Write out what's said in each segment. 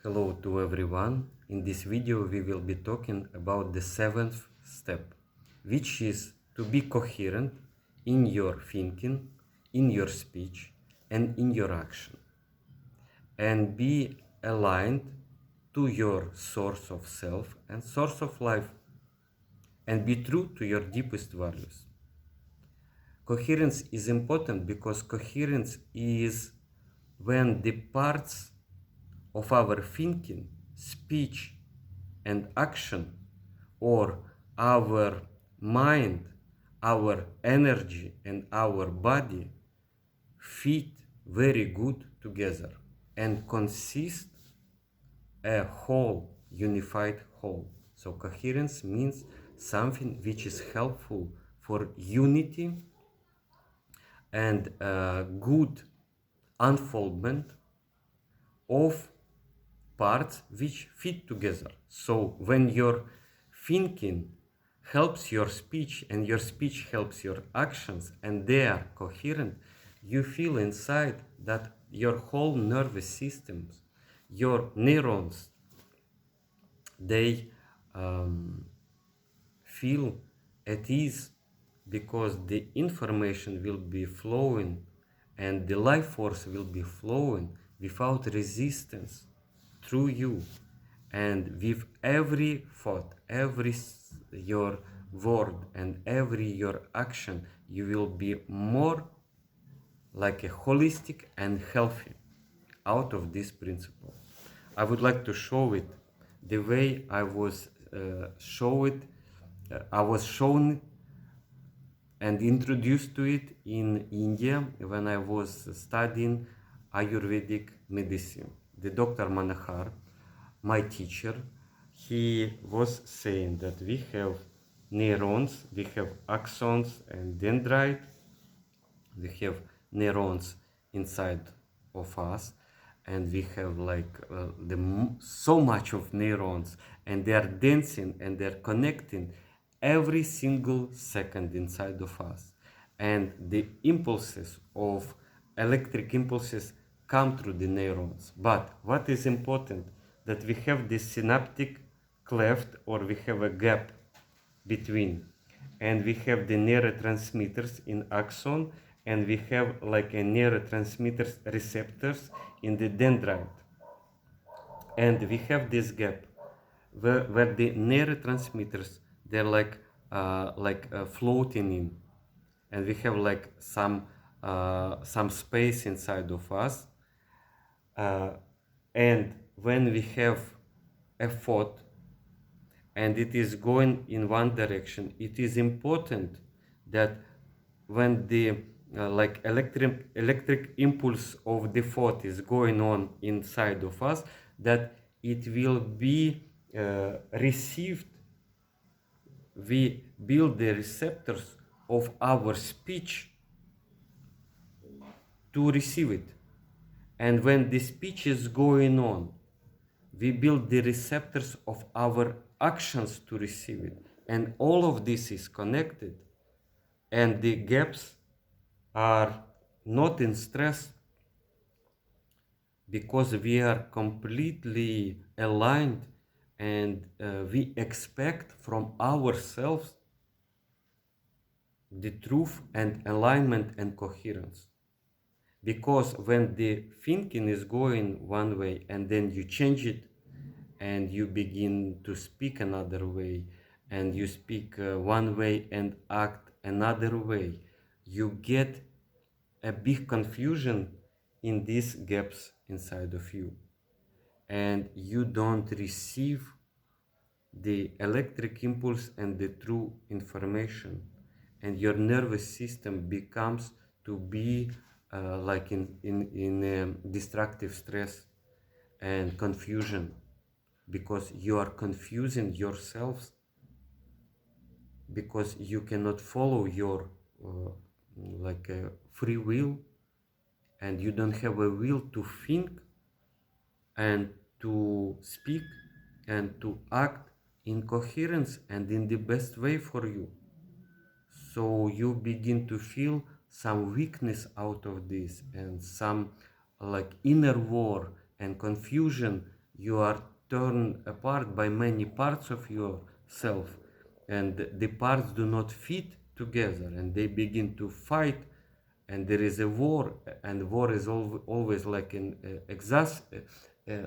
Hello to everyone. In this video we will be talking about the seventh step, which is to be coherent in your thinking, in your speech, and in your action, and be aligned to your source of self and source of life, and be true to your deepest values. Coherence is important because coherence is when the parts of our thinking, speech, and action, or our mind, our energy, and our body fit very good together and consist a whole, unified whole. So coherence means something which is helpful for unity and good unfoldment of parts which fit together. So when your thinking helps your speech and your speech helps your actions and they are coherent, you feel inside that your whole nervous systems, your neurons, they feel at ease because the information will be flowing and the life force will be flowing without resistance through you. And with every thought, every your word and every your action, you will be more like a holistic and healthy out of this principle. I would like to show it the way I was shown and introduced to it in India when I was studying Ayurvedic medicine. The Dr. Manahar, my teacher, he was saying that we have neurons, we have axons and dendrite, we have neurons inside of us, and we have like so much of neurons, and they are dancing and they're connecting every single second inside of us, and the impulses of electric impulses come through the neurons. But what is important, that we have this synaptic cleft, or we have a gap between, and we have the neurotransmitters in axon, and we have like a neurotransmitters receptors in the dendrite, and we have this gap where the neurotransmitters, they're like floating in, and we have like some space inside of us, and when we have a thought and it is going in one direction, it is important that when the electric impulse of the thought is going on inside of us, that it will be received. We build the receptors of our speech to receive it, and when the speech is going on, we build the receptors of our actions to receive it, and all of this is connected, and the gaps are not in stress because we are completely aligned, and we expect from ourselves the truth and alignment and coherence. Because when the thinking is going one way and then you change it and you begin to speak another way, and you speak one way and act another way, you get a big confusion in these gaps inside of you, and you don't receive the electric impulse and the true information, and your nervous system becomes to be like in destructive stress and confusion, because you are confusing yourselves, because you cannot follow your free will, and you don't have a will to think and to speak and to act in coherence and in the best way for you. So you begin to feel some weakness out of this, and some like inner war and confusion you are torn apart by many parts of yourself, and the parts do not fit together, and they begin to fight, and there is a war, and war is always like an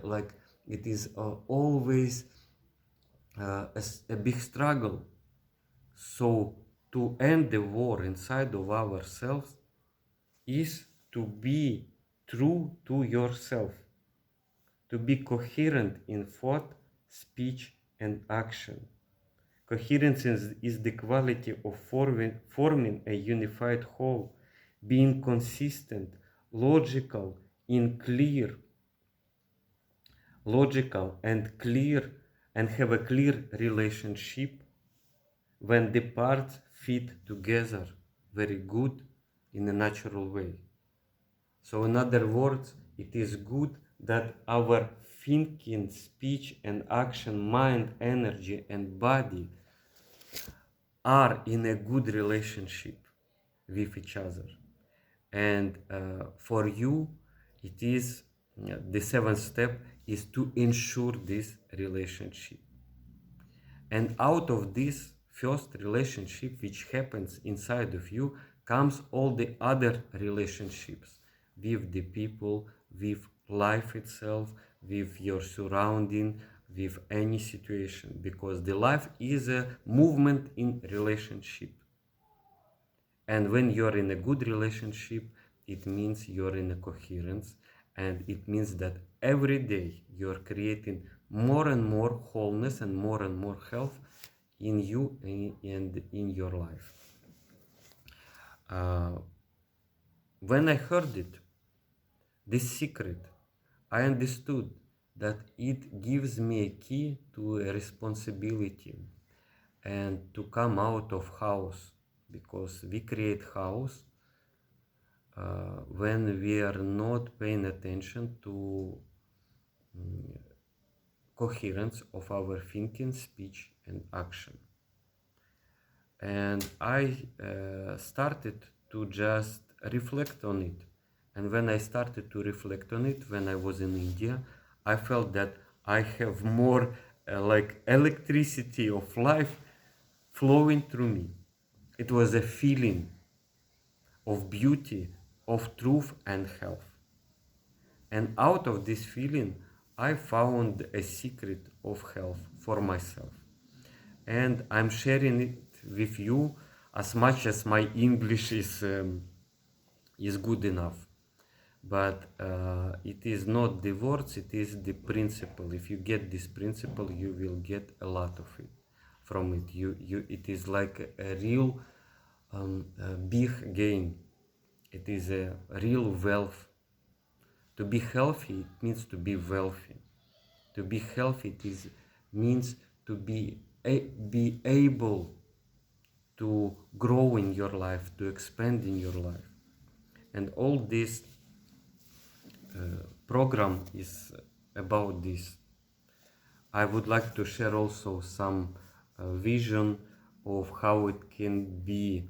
like it is always a big struggle. So to end the war inside of ourselves is to be true to yourself, to be coherent in thought, speech, and action. Coherence is the quality of forming a unified whole, being consistent, logical, logical and clear, and have a clear relationship when the parts fit together very good in a natural way. So in other words, it is good that our thinking, speech and action, mind, energy and body are in a good relationship with each other. And for you, it is the seventh step is to ensure this relationship. And out of this first relationship, which happens inside of you, comes all the other relationships with the people, with life itself, with your surrounding, with any situation, because the life is a movement in relationship. And when you're in a good relationship, it means you're in a coherence, and it means that every day you're creating more and more wholeness and more health in you and in your life. When I heard it, this secret, I understood that it gives me a key to a responsibility and to come out of chaos, because we create chaos when we are not paying attention to coherence of our thinking, speech and action. And I started to just reflect on it. And when I started to reflect on it, when I was in India, I felt that I have more like electricity of life flowing through me. It was a feeling of beauty, of truth and health. And out of this feeling, I found a secret of health for myself. And I'm sharing it with you as much as my English is good enough. But it is not the words, it is the principle. If you get this principle, you will get a lot of it from it. It is like a real big gain. It is a real wealth. To be healthy, it means to be wealthy. To be healthy, means to be able to grow in your life, to expand in your life. And all this program is about this. I would like to share also some vision of how it can be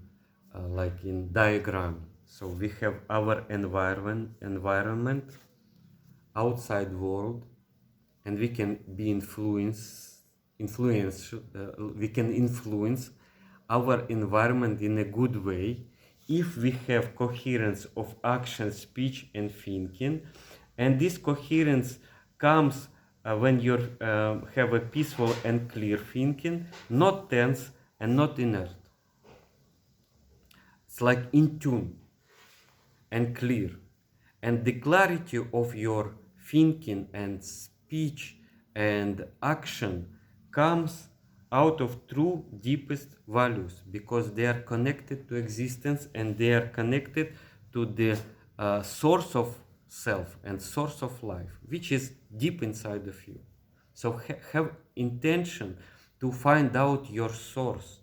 like in diagram. So we have our environment, outside world, and we can be we can influence our environment in a good way if we have coherence of action, speech and thinking. And this coherence comes when you have a peaceful and clear thinking, not tense and not inert. It's like in tune and clear. And the clarity of your thinking and speech and action comes out of true deepest values, because they are connected to existence and they are connected to the source of self and source of life, which is deep inside of you. So have intention to find out your source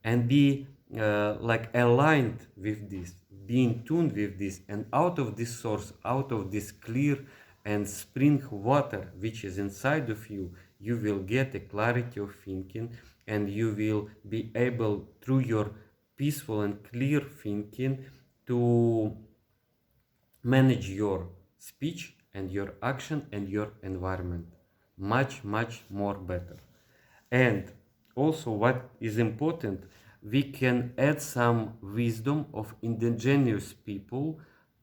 and be like aligned with this, be in tune with this, and out of this source, out of this clear and spring water which is inside of you, you will get a clarity of thinking, and you will be able, through your peaceful and clear thinking, to manage your speech and your action and your environment much more better. And also what is important, we can add some wisdom of indigenous people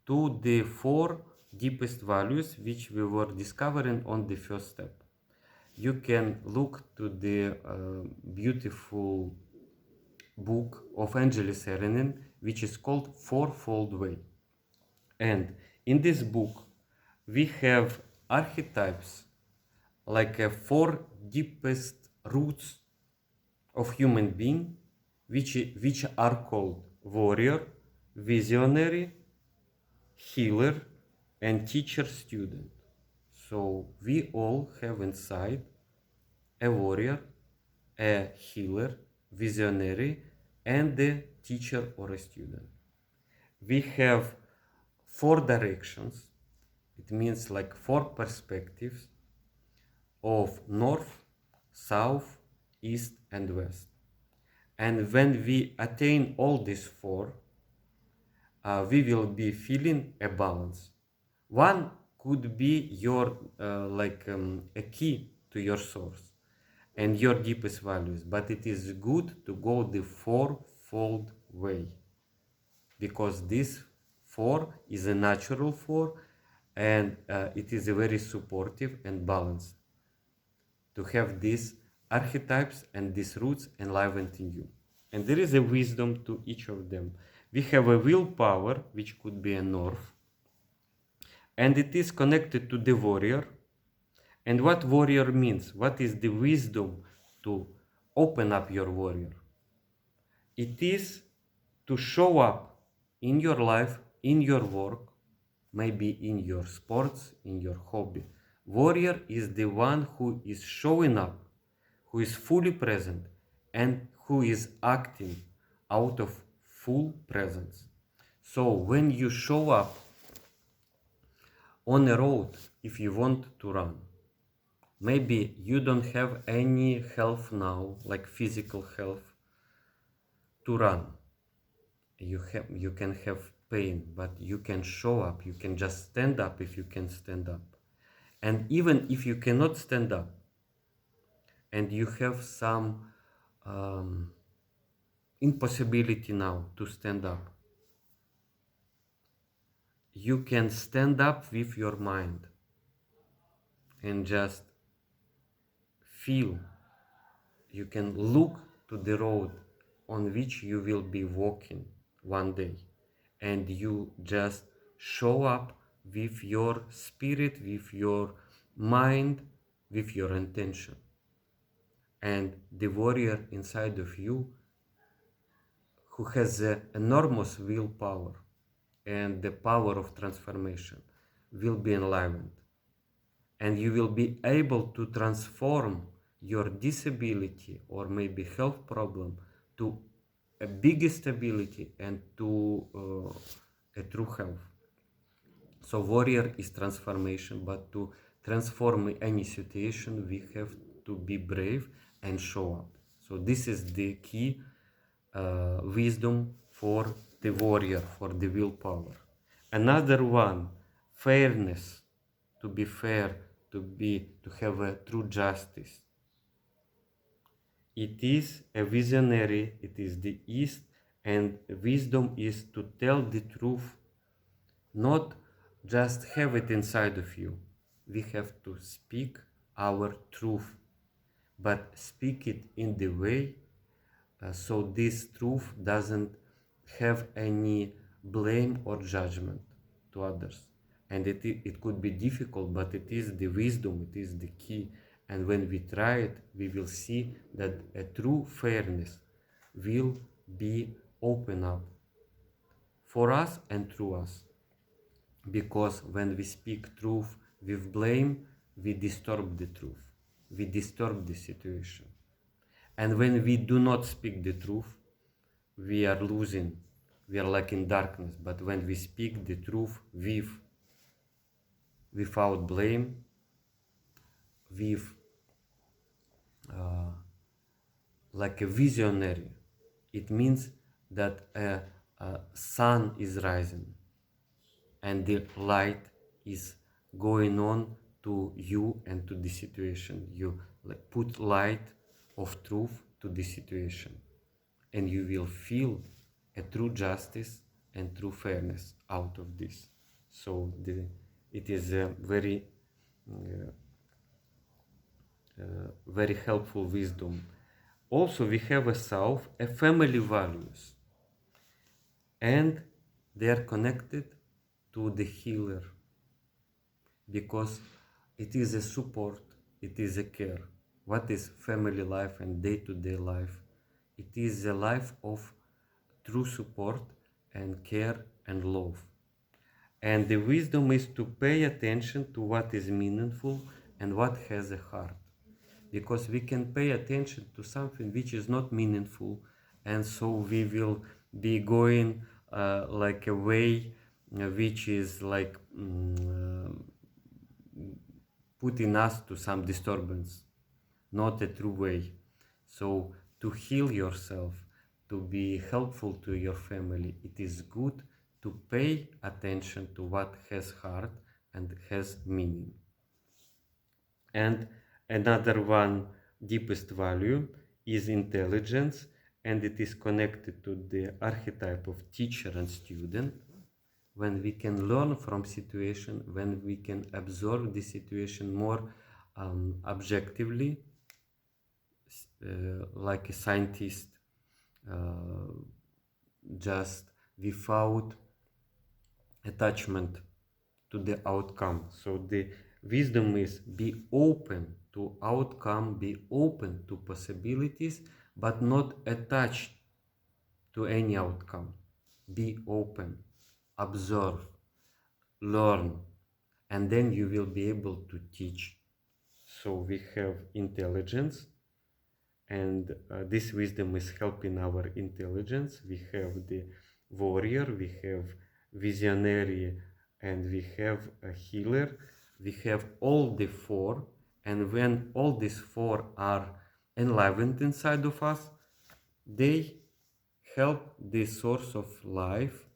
to the four deepest values which we were discovering on the first step. You can look to the beautiful book of Angelis Serenin, which is called Fourfold Way. And in this book, we have archetypes like four deepest roots of human being, which are called warrior, visionary, healer, and teacher student. So we all have inside a warrior, a healer, visionary, and a teacher or a student. We have four directions. It means like four perspectives of north, south, east, and west. And when we attain all these four, we will be feeling a balance. One could be your a key to your source and your deepest values, but it is good to go the fourfold way, because this four is a natural four, and it is a very supportive and balanced to have these archetypes and these roots enlivened in you. And there is a wisdom to each of them. We have a willpower, which could be a north, and it is connected to the warrior. And what warrior means? What is the wisdom to open up your warrior? It is to show up in your life, in your work, maybe in your sports, in your hobby. Warrior is the one who is showing up, who is fully present, and who is acting out of full presence. So when you show up on a road, if you want to run, maybe you don't have any health now, like physical health, to run. You can have pain, but you can show up. You can just stand up if you can stand up. And even if you cannot stand up, and you have some impossibility now to stand up, you can stand up with your mind and just feel. You can look to the road on which you will be walking one day, and you just show up with your spirit, with your mind, with your intention. And the warrior inside of you, who has enormous willpower and the power of transformation, will be enlivened. And you will be able to transform your disability or maybe health problem to a big stability and to a true health. So warrior is transformation, but to transform any situation, we have to be brave and show up. So this is the key wisdom for the warrior, for the willpower. Another one, fairness, to be fair, to have a true justice. It is a visionary, it is the East, and wisdom is to tell the truth, not just have it inside of you. We have to speak our truth, but speak it in the way so this truth doesn't have any blame or judgment to others. And it could be difficult, but it is the wisdom, it is the key. And when we try it, we will see that a true fairness will be open up for us and through us. Because when we speak truth with blame, we disturb the truth, we disturb the situation. And when we do not speak the truth, we are losing, we are like in darkness. But when we speak the truth without blame, with like a visionary, it means that a sun is rising and the light is going on to you and to the situation. You put light of truth to the situation, and you will feel a true justice and true fairness out of this. So it is a very helpful wisdom. Also, we have a self, a family values, and they are connected to the healer, because it is a support, it is a care. What is family life and day-to-day life? It is a life of true support and care and love. And the wisdom is to pay attention to what is meaningful and what has a heart. Because we can pay attention to something which is not meaningful, and so we will be going like a way which is like putting us to some disturbance, not a true way. So to heal yourself, to be helpful to your family, it is good to pay attention to what has heart and has meaning. And another one, deepest value, is intelligence, and it is connected to the archetype of teacher and student. When we can learn from situation, when we can observe the situation more objectively, like a scientist, just without attachment to the outcome. So the wisdom is be open to outcome, be open to possibilities, but not attached to any outcome. Be open, observe, learn, and then you will be able to teach. So we have intelligence, and this wisdom is helping our intelligence. We have the warrior, we have visionary, and we have a healer. We have all the four, and when all these four are enlivened inside of us, they help the source of life.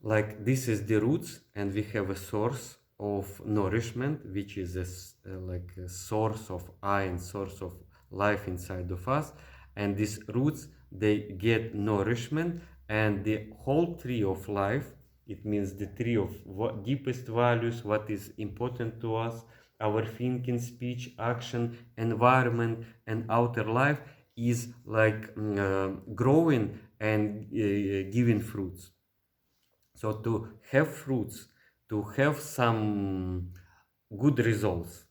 Like this is the roots, and we have a source of nourishment, which is like a source of and source of life inside of us. And these roots, they get nourishment, and the whole tree of life, it means the tree of what deepest values, what is important to us, our thinking, speech, action, environment, and outer life, is like growing and giving fruits. So to have fruits, to have some good results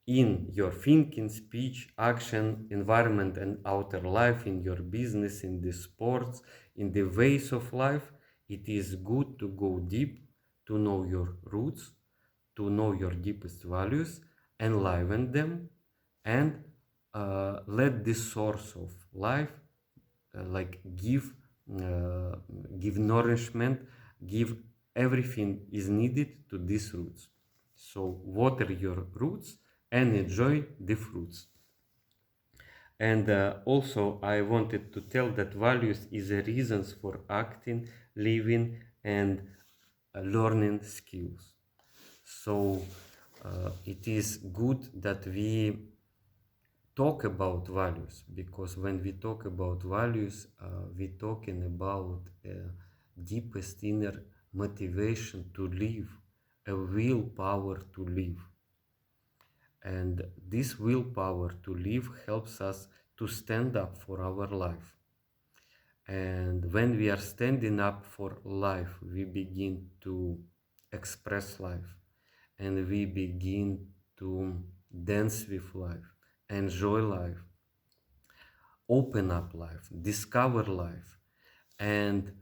in your thinking, speech, action, environment, and outer life, in your business, in the sports, in the ways of life, it is good to go deep, to know your roots, to know your deepest values, enliven them, and let the source of life like give nourishment, give everything is needed to these roots. So water your roots and enjoy the fruits. And also I wanted to tell that values is a reasons for acting, living, and learning skills. So it is good that we talk about values, because when we talk about values, we're talking about deepest inner motivation to live, a willpower to live. And this willpower to live helps us to stand up for our life. And when we are standing up for life, we begin to express life, and we begin to dance with life, enjoy life, open up life, discover life, and